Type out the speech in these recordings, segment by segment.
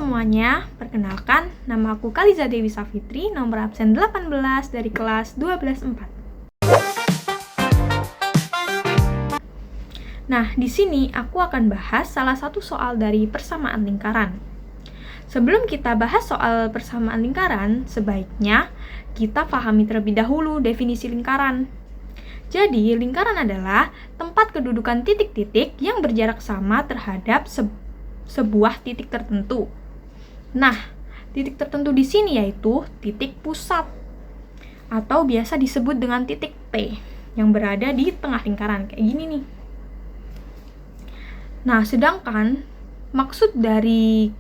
semuanya, perkenalkan, nama aku Kaliza Dewi Safitri, nomor absen 18 dari kelas 12-4. Nah, di sini aku akan bahas salah satu soal dari persamaan lingkaran. Sebelum kita bahas soal persamaan lingkaran, sebaiknya kita pahami terlebih dahulu definisi lingkaran. Jadi, lingkaran adalah tempat kedudukan titik-titik yang berjarak sama terhadap sebuah titik tertentu. Nah, titik tertentu di sini yaitu titik pusat atau biasa disebut dengan titik P yang berada di tengah lingkaran kayak gini nih. Nah, sedangkan maksud dari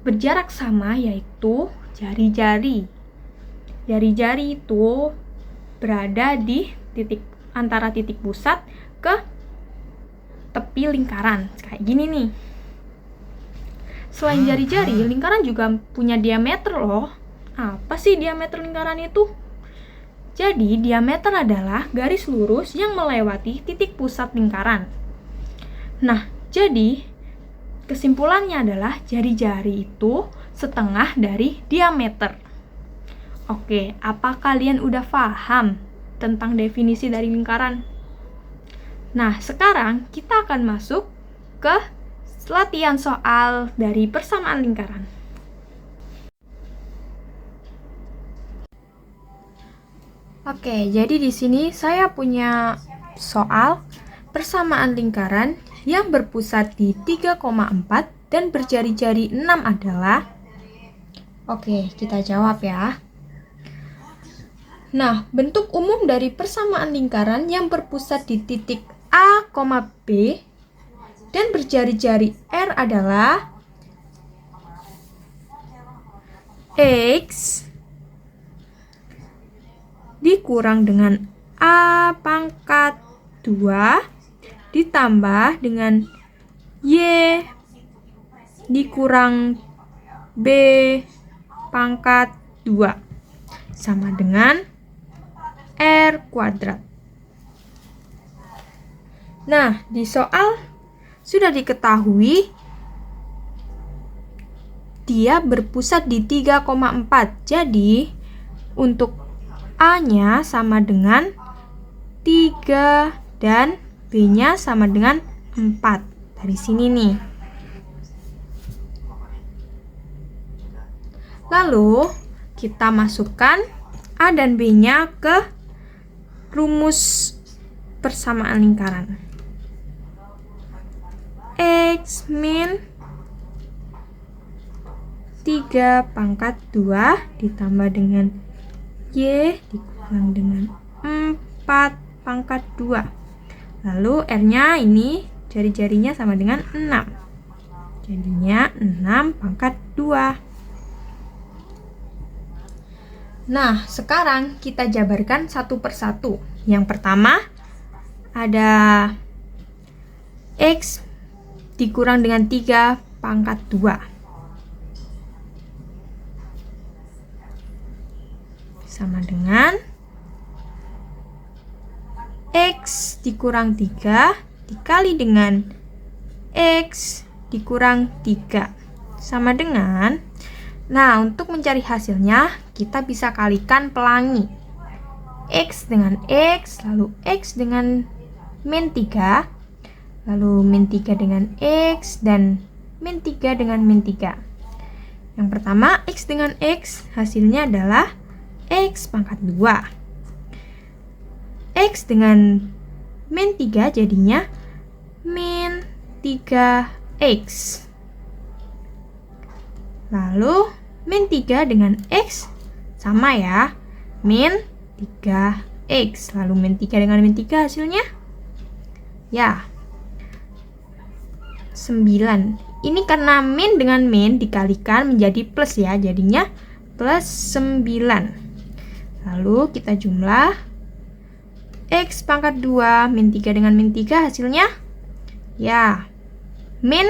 berjarak sama yaitu jari-jari. Jari-jari itu berada di antara titik pusat ke tepi lingkaran kayak gini nih. Selain jari-jari, lingkaran juga punya diameter loh. Apa sih diameter lingkaran itu? Jadi, diameter adalah garis lurus yang melewati titik pusat lingkaran. Nah, jadi kesimpulannya adalah jari-jari itu setengah dari diameter. Oke, apa kalian udah paham tentang definisi dari lingkaran? Nah, sekarang kita akan masuk ke latihan soal dari persamaan lingkaran. Oke, jadi di sini saya punya soal persamaan lingkaran yang berpusat di 3,4 dan berjari-jari 6 adalah. Oke, kita jawab ya. Nah, bentuk umum dari persamaan lingkaran yang berpusat di titik A, B dan berjari-jari R adalah X dikurang dengan A pangkat 2 ditambah dengan Y dikurang B pangkat 2 sama dengan R kuadrat. Nah, di soal sudah diketahui dia berpusat di 3,4. Jadi, untuk A-nya sama dengan 3 dan B-nya sama dengan 4. Dari sini nih. Lalu, kita masukkan A dan B-nya ke rumus persamaan lingkaran. X min 3 pangkat 2 ditambah dengan Y dikurang dengan 4 pangkat 2. Lalu R-nya ini jari-jarinya sama dengan 6. Jadinya 6 pangkat 2. Nah, sekarang kita jabarkan satu persatu. Yang pertama ada X dikurang dengan 3 pangkat 2. Sama dengan X dikurang 3 dikali dengan X dikurang 3. Sama dengan, nah untuk mencari hasilnya kita bisa kalikan pelangi. X dengan X, lalu X dengan min 3, lalu min 3 dengan X, dan min 3 dengan min 3. Yang pertama, X dengan X, hasilnya adalah X pangkat 2. X dengan min 3 jadinya min 3X. Lalu, min 3 dengan X sama ya, min 3X. Lalu min 3 dengan min 3 hasilnya? Ya, 9. Ini karena min dengan min dikalikan menjadi plus ya, jadinya plus 9. Lalu kita jumlah X pangkat 2 min 3 dengan min 3 hasilnya? Ya, min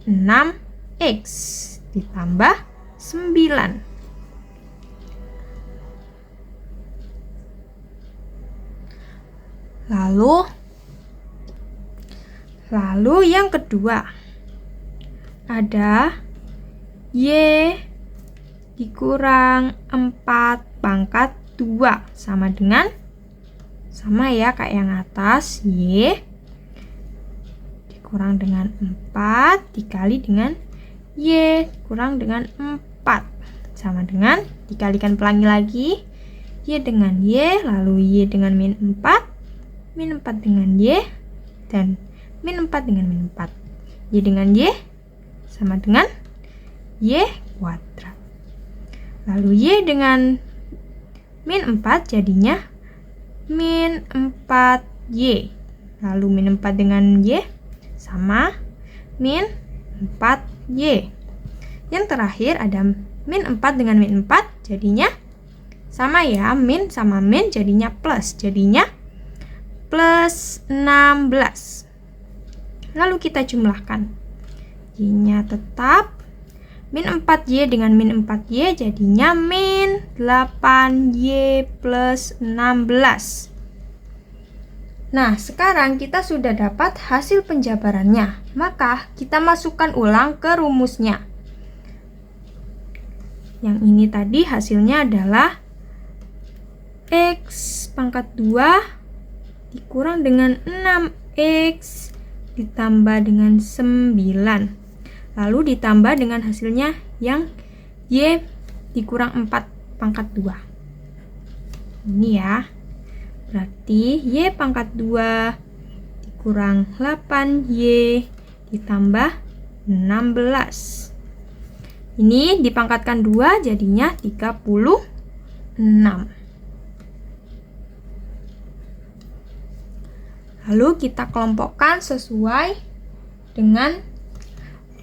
6X ditambah 9. Lalu yang kedua ada Y dikurang 4 pangkat 2 sama dengan, sama ya kayak yang atas, Y dikurang dengan 4 dikali dengan Y kurang dengan 4 sama dengan, dikalikan pelangi lagi, Y dengan Y, lalu Y dengan min 4, min 4 dengan Y, dan min 4 dengan min 4. Y dengan Y sama dengan Y kuadrat. Lalu Y dengan min 4 jadinya min 4Y. Lalu min 4 dengan Y sama min 4Y. Yang terakhir ada min 4 dengan min 4 jadinya sama ya, min sama min jadinya plus, jadinya plus 16. Lalu kita jumlahkan, Y-nya tetap min 4Y dengan min 4Y jadinya min 8Y plus 16. Nah, sekarang kita sudah dapat hasil penjabarannya. Maka kita masukkan ulang ke rumusnya. Yang ini tadi hasilnya adalah X pangkat 2 dikurang dengan 6X ditambah dengan 9. Lalu ditambah dengan hasilnya yang Y dikurang 4 pangkat 2. Ini ya. Berarti Y pangkat 2 dikurang 8Y ditambah 16. Ini dipangkatkan 2 jadinya 36. Lalu kita kelompokkan sesuai dengan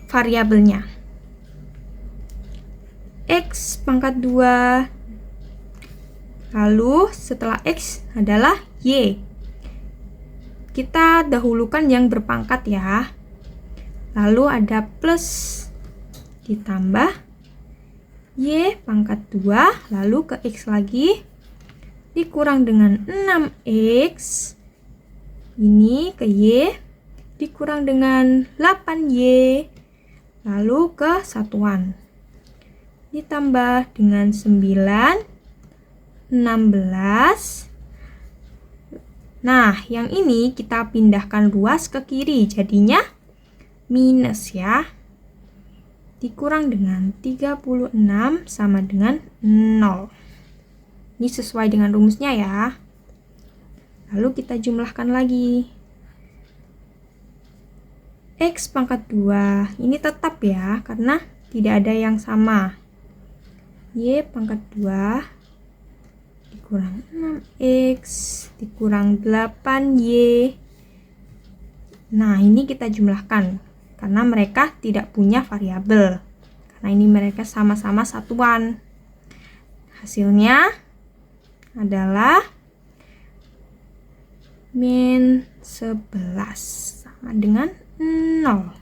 variabelnya. X pangkat 2. Lalu setelah X adalah Y. Kita dahulukan yang berpangkat ya. Lalu ada plus ditambah Y pangkat 2, lalu ke X lagi dikurang dengan 6X. Ini ke Y dikurang dengan 8Y, lalu ke satuan ditambah dengan 9, 16. Nah, yang ini kita pindahkan ruas ke kiri, jadinya minus ya. Dikurang dengan 36 sama dengan 0. Ini sesuai dengan rumusnya ya. Lalu kita jumlahkan lagi. X pangkat 2. Ini tetap ya, karena tidak ada yang sama. Y pangkat 2 dikurang 6X dikurang 8Y. Nah, ini kita jumlahkan karena mereka tidak punya variabel. Karena ini mereka sama-sama satuan. Hasilnya adalah min 11 sama dengan 0.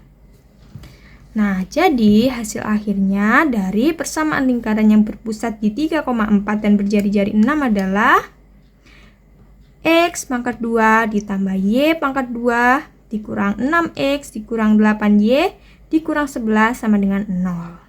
Nah, jadi hasil akhirnya dari persamaan lingkaran yang berpusat di 3,4 dan berjari-jari 6 adalah X pangkat 2 ditambah Y pangkat 2 dikurang 6X dikurang 8Y dikurang 11 sama dengan 0.